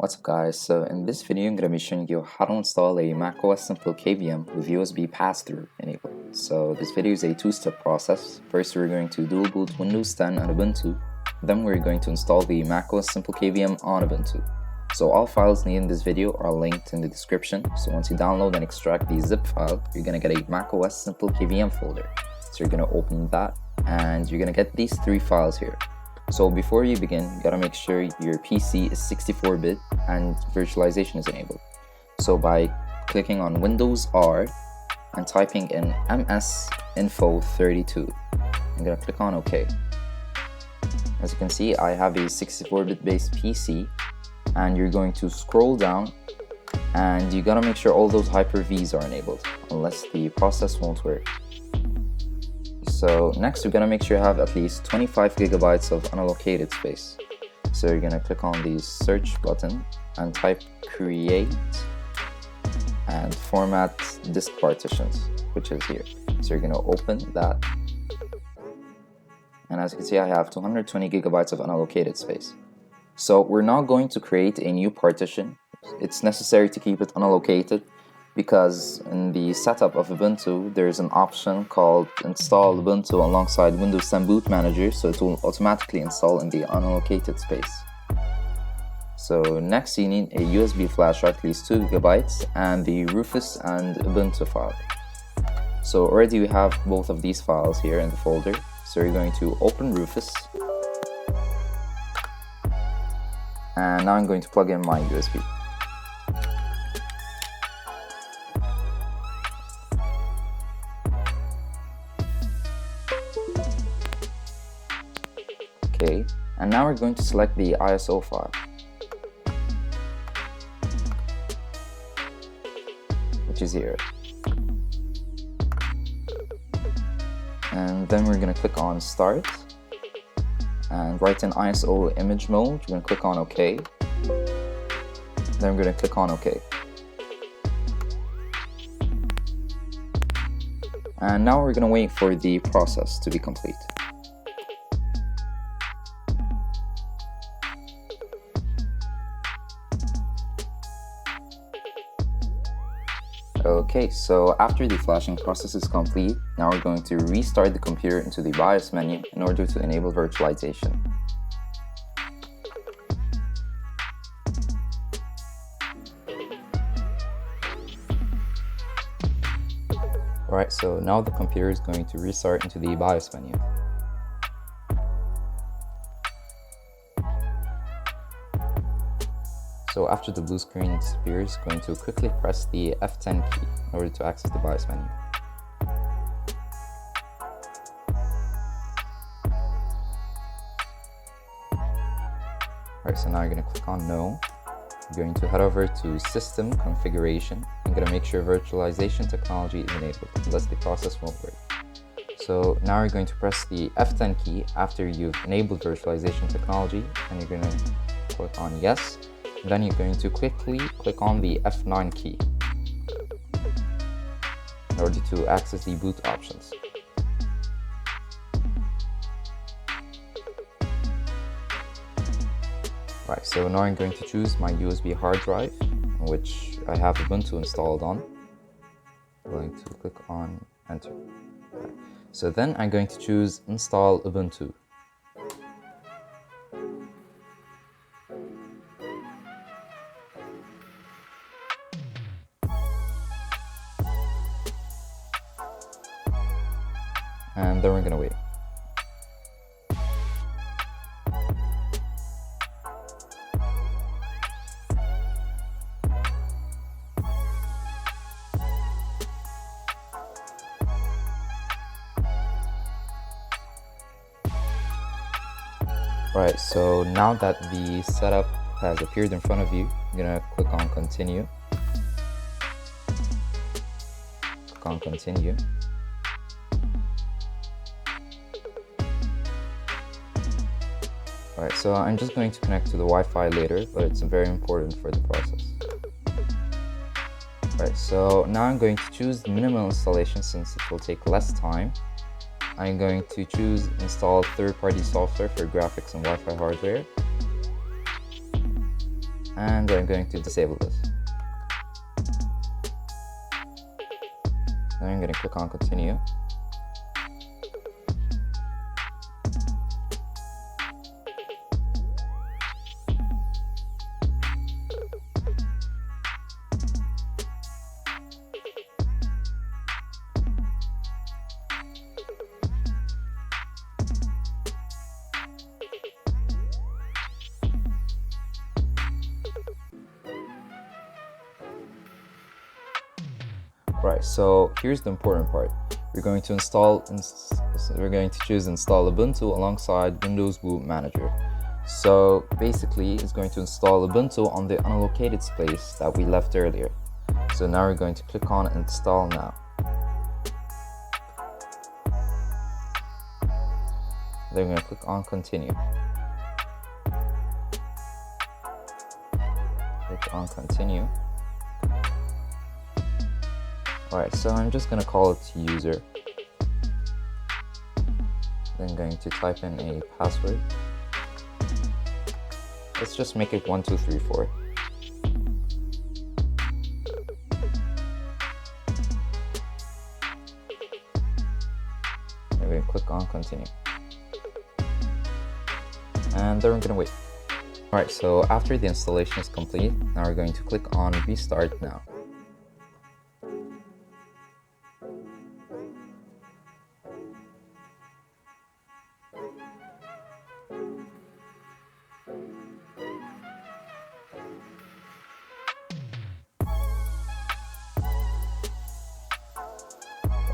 What's up guys, so in this video I'm going to be showing you how to install a macOS simple KVM with USB pass-through enabled. So this video is a two-step process. First we're going to dual boot Windows 10 and Ubuntu, then we're going to install the macOS simple KVM on Ubuntu. So all files needed in this video are linked in the description, so once you download and extract the zip file, you're going to get a macOS simple KVM folder. So you're going to open that and you're going to get these three files here. So before you begin, you gotta make sure your PC is 64-bit and virtualization is enabled. So by clicking on Windows R and typing in msinfo32, I'm gonna click on OK. As you can see, I have a 64-bit based PC, and you're going to scroll down and you gotta make sure all those Hyper-Vs are enabled, unless the process won't work. So next, you're gonna make sure you have at least 25 gigabytes of unallocated space. So you're gonna click on the search button and type create and format disk partitions, which is here. So you're gonna open that. And as you can see, I have 220 gigabytes of unallocated space. So we're now going to create a new partition. It's necessary to keep it unallocated, because in the setup of Ubuntu, there's an option called install Ubuntu alongside Windows 10 Boot Manager, so it will automatically install in the unallocated space. So next you need a USB flash drive, at least 2 gigabytes, and the Rufus and Ubuntu file. So already we have both of these files here in the folder, so you're going to open Rufus, and now I'm going to plug in my USB. Okay, and now we're going to select the ISO file, which is here, and then we're going to click on start and write in ISO image mode. We're going to click on OK, then we're going to click on OK, and now we're going to wait for the process to be complete. Okay, so after the flashing process is complete, now we're going to restart the computer into the BIOS menu in order to enable virtualization. Alright, so now the computer is going to restart into the BIOS menu. So after the blue screen disappears, going to quickly press the F10 key in order to access the BIOS menu. Alright, so now you're going to click on No. You're going to head over to System Configuration. I'm going to make sure virtualization technology is enabled, unless the process won't work. So now you're going to press the F10 key after you've enabled virtualization technology, and you're going to click on Yes. Then you're going to quickly click on the F9 key in order to access the boot options. Right, so now I'm going to choose my USB hard drive, which I have Ubuntu installed on. I'm going to click on Enter. Right. So then I'm going to choose Install Ubuntu. And then we're going to wait. Right, so now that the setup has appeared in front of you, you're going to click on Continue. Click on Continue. Alright, so I'm just going to connect to the Wi-Fi later, but it's very important for the process. Alright, so now I'm going to choose the minimal installation since it will take less time. I'm going to choose install third-party software for graphics and Wi-Fi hardware. and I'm going to disable this. Then I'm going to click on continue. Right, so here's the important part. We're going to choose install Ubuntu alongside Windows Boot Manager. So basically, it's going to install Ubuntu on the unallocated space that we left earlier. So now we're going to click on install now. Then we're going to click on continue. Click on continue. Alright, so I'm just going to call it user. Then going to type in a password. Let's just make it 1234. Then we're going to click on continue. And then we're going to wait. Alright, so after the installation is complete, now we're going to click on restart now.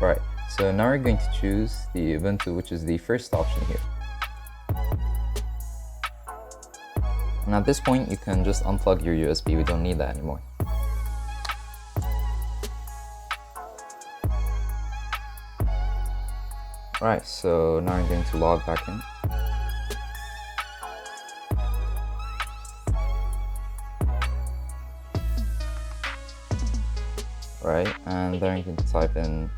Right, so now we're going to choose the Ubuntu, which is the first option here. And at this point, you can just unplug your USB. We don't need that anymore. Right, so now I'm going to log back in. Right, and then I'm going to type in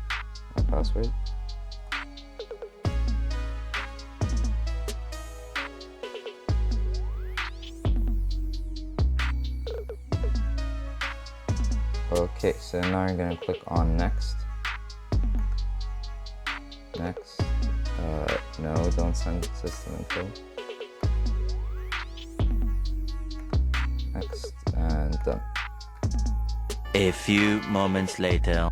my password. Okay, so now I'm going to click on next. Next. No, don't send system info. Next, and done. A few moments later.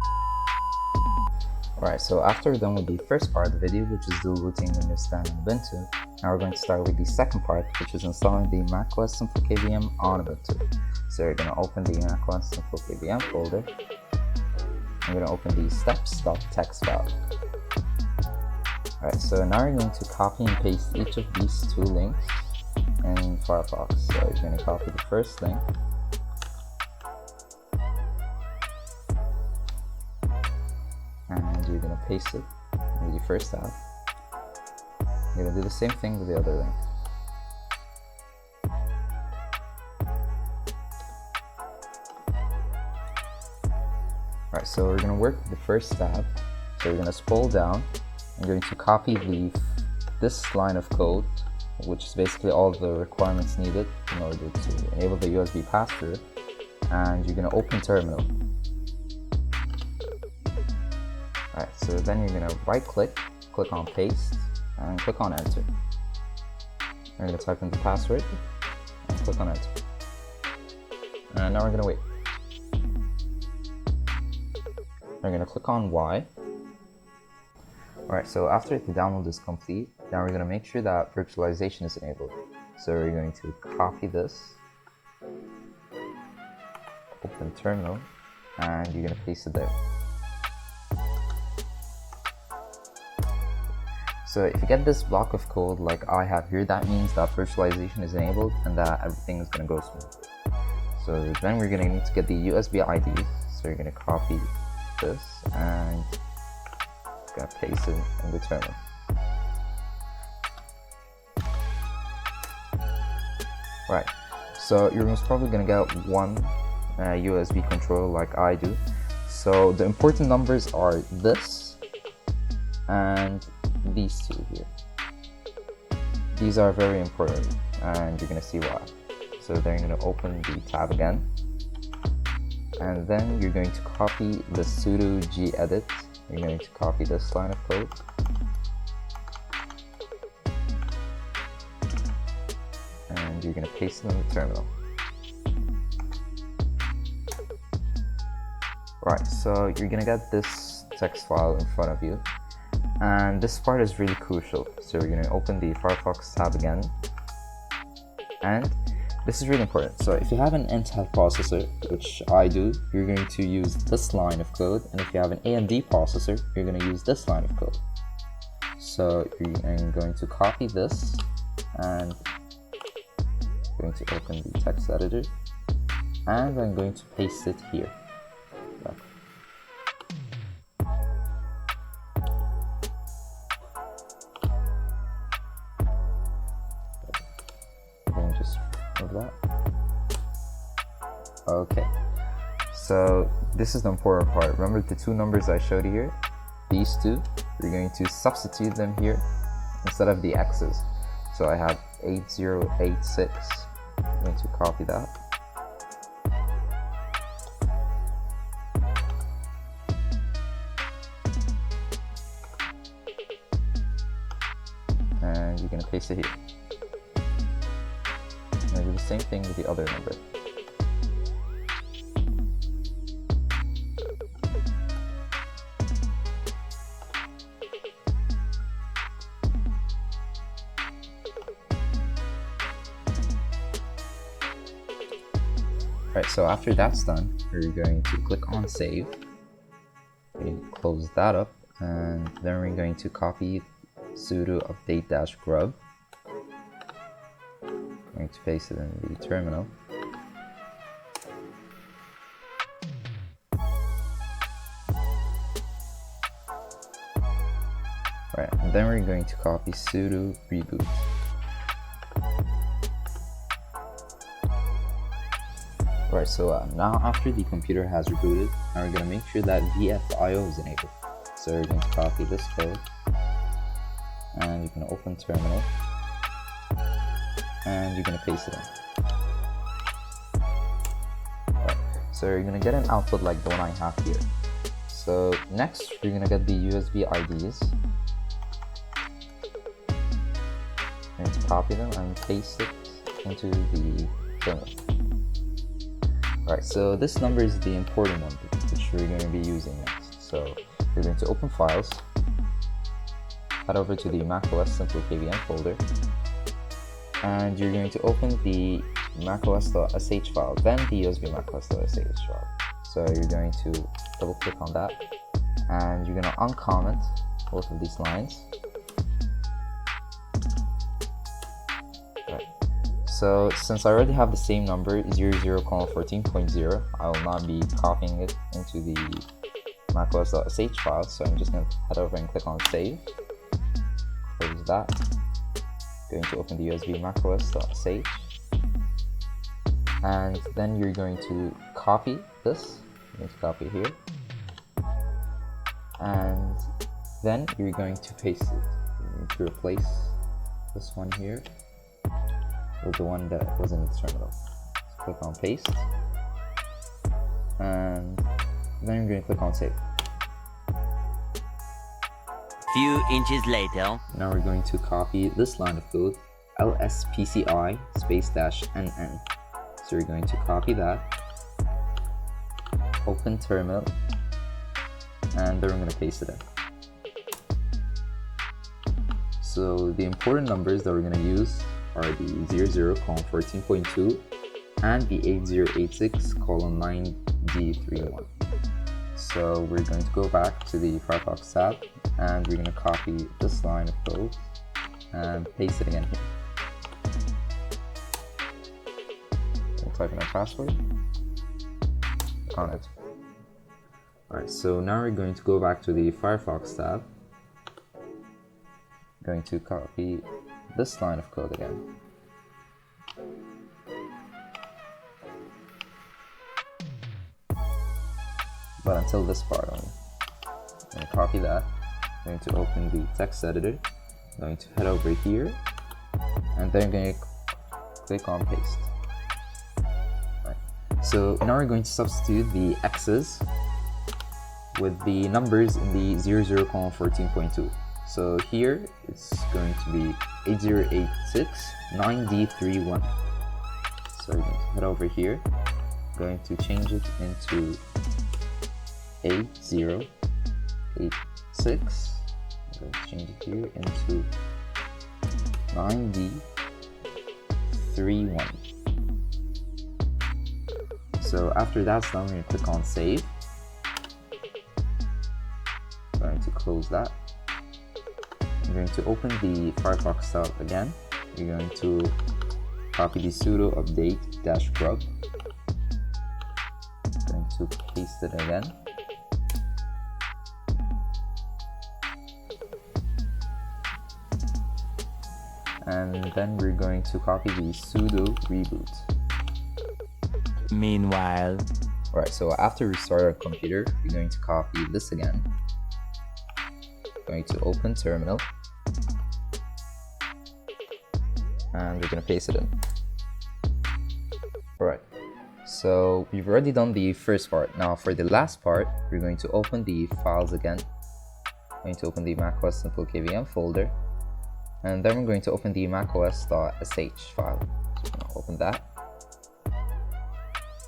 Alright, so after we're done with the first part of the video, which is dual booting Windows 10 and Ubuntu, now we're going to start with the second part, which is installing the macOS Simple KVM on Ubuntu. So we're going to open the macOS Simple KVM folder. I'm going to open the steps.txt file. Alright, so now we're going to copy and paste each of these two links in Firefox. So you're going to copy the first link. And you're going to paste it in the first tab. You're going to do the same thing with the other link. Alright, so we're going to work with the first tab. So we're going to scroll down. I'm going to copy this line of code, which is basically all the requirements needed in order to enable the USB pass-through. And you're going to open terminal. Alright, so then you're going to right click on paste, and click on enter. You're going to type in the password, and click on enter. And now we're going to wait. We're going to click on Y. Alright, so after the download is complete, now we're going to make sure that virtualization is enabled. So we're going to copy this, open terminal, and you're going to paste it there. So if you get this block of code like I have here, that means that virtualization is enabled and that everything is going to go smoothly. So then we're going to need to get the USB IDs. So you're going to copy this and going to paste it in the terminal. Right, so you're most probably going to get one USB controller like I do. So the important numbers are this and these two here. These are very important and you're going to see why. So then you're going to open the tab again, and then you're going to copy the sudo gedit. You're going to copy this line of code, and you're going to paste it in the terminal. Right, so you're going to get this text file in front of you, and this part is really crucial. So you're going to open the Firefox tab again, and this is really important. So if you have an Intel processor, which I do, you're going to use this line of code, and if you have an AMD processor, you're going to use this line of code. So I'm going to copy this, and I'm going to open the text editor, and I'm going to paste it here. Just move that. Okay, so this is the important part. Remember the two numbers I showed you here? These two, we're going to substitute them here instead of the x's. So I have 8086. I'm going to copy that. And you're going to paste it here. And do the same thing with the other number. Alright, so after that's done, we're going to click on save. We close that up, and then we're going to copy sudo update-grub. I'm going to paste it in the terminal. Right, and then we're going to copy sudo reboot. Right, so now after the computer has rebooted, now we're going to make sure that VFIO is enabled. So we're going to copy this code, and you're going to open terminal, and you're going to paste it in. Right, so you're going to get an output like the one I have here. So next, you're going to get the USB IDs. I'm going to copy them and paste it into the terminal. Alright, so this number is the important one, which we're going to be using next. So you're going to open files, head over to the macOS Simple KVM folder, and you're going to open the macOS.sh file, then the USB macOS.sh file. So you're going to double click on that, and you're going to uncomment both of these lines. Right. So since I already have the same number 00:14.0, I will not be copying it into the macOS.sh file, so I'm just going to head over and click on save. Close that. Going to open the USB macOS.sh, and then you're going to copy this. You're going to copy it here, and then you're going to paste it. You're going to replace this one here with the one that was in the terminal. So click on paste, and then you're going to click on save. Few inches later. Now we're going to copy this line of code, lspci --nn. So we're going to copy that, open terminal, and then we're going to paste it in. So the important numbers that we're going to use are the 00:14.2 and the 8086:9D31. So we're going to go back to the Firefox tab, and we're going to copy this line of code and paste it again here. We'll type in our password on it. Alright, so now we're going to go back to the Firefox tab. Going to copy this line of code again. But until this part only. I'm going to copy that. I'm going to open the text editor. I'm going to head over here, and then I'm going to click on paste. So now we're going to substitute the x's with the numbers in the 00:14.2. So here it's going to be 8086-9D31. So we're going to head over here, going to change it into 8086. I'm going to change it here into 9D31. So after that's done, we're going to click on save. I'm going to close that. I'm going to open the Firefox tab again. You're going to copy the sudo update -grub. Going to paste it again. And then we're going to copy the sudo reboot. Meanwhile, Alright, so after we restart our computer, we're going to copy this again. Going to open terminal. And we're going to paste it in. Alright, so we've already done the first part. Now for the last part, we're going to open the files again. I'm going to open the macOS Simple KVM folder. And then we're going to open the macOS.sh file. So open that.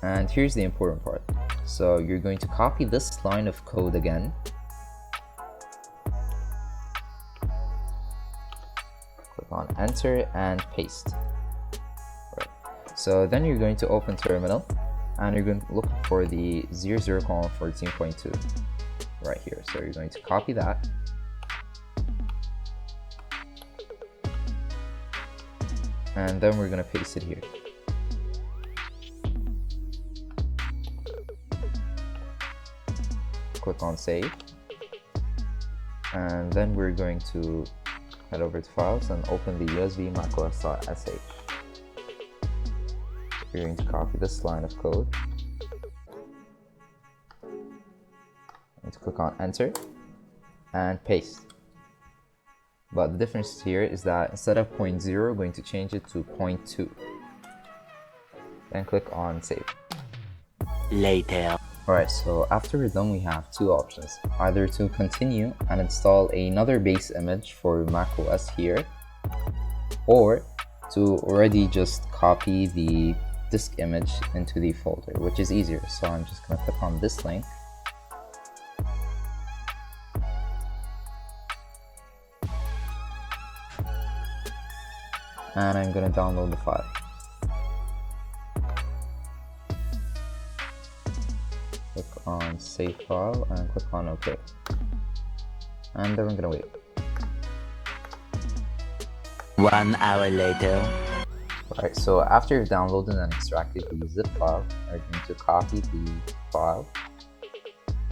And here's the important part. So you're going to copy this line of code again. Click on enter and paste. Right. So then you're going to open terminal and you're going to look for the 00:14.2 right here. So you're going to copy that. And then we're going to paste it here. Click on save. And then we're going to head over to files and open the USB macOS.sh. We're going to copy this line of code. Going to click on enter and paste. But the difference here is that instead of 0.0, we're going to change it to 0.2. Then click on save. later. Alright, so after we're done, we have two options. Either to continue and install another base image for macOS here, or to already just copy the disk image into the folder, which is easier. So I'm just going to click on this link. And I'm going to download the file. Click on save file and click on OK. And then we're going to wait. 1 hour later. Alright, so after you've downloaded and extracted the zip file, you're going to copy the file.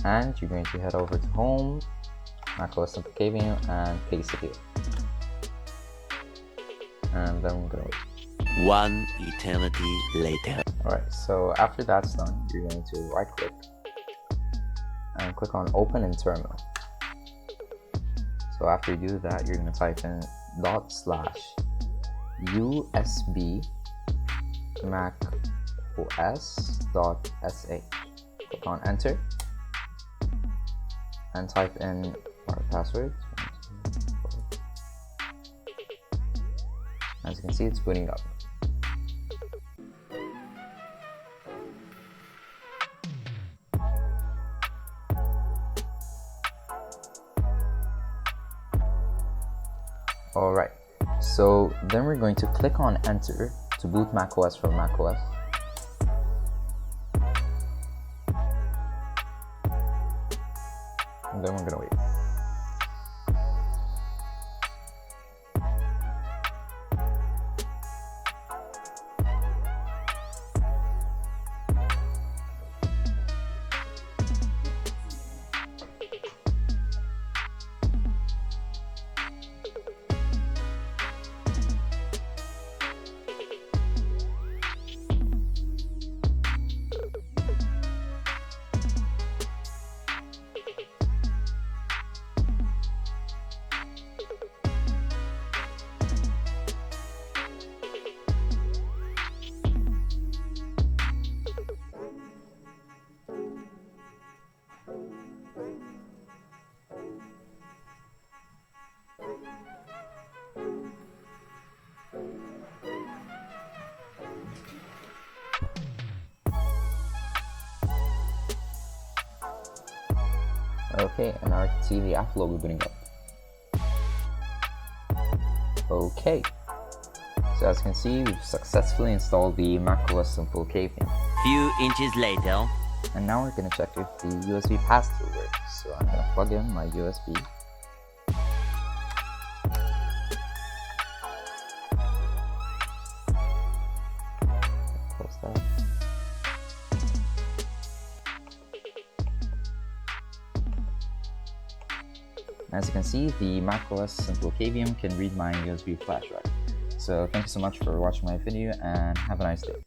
And you're going to head over to home, macOS Simple KVM, and paste it here. And then we're going to wait. 1 eternity later. Alright, so after that's done, you're going to right click and click on open in terminal. So after you do that, you're going to type in /usb macOS.sh. Click on enter and type in our password. As you can see, it's booting up. Alright, so then we're going to click on enter to boot macOS from macOS. And then we're going to wait. Okay, and now I can see the app logo booting up. Okay, so as you can see, we've successfully installed the macOS Simple Caveman. Few inches later. And now we're going to check if the USB pass-through works. So I'm going to plug in my USB. Close that. As you can see, the macOS Simple Caveman can read my USB flash drive. So thank you so much for watching my video and have a nice day.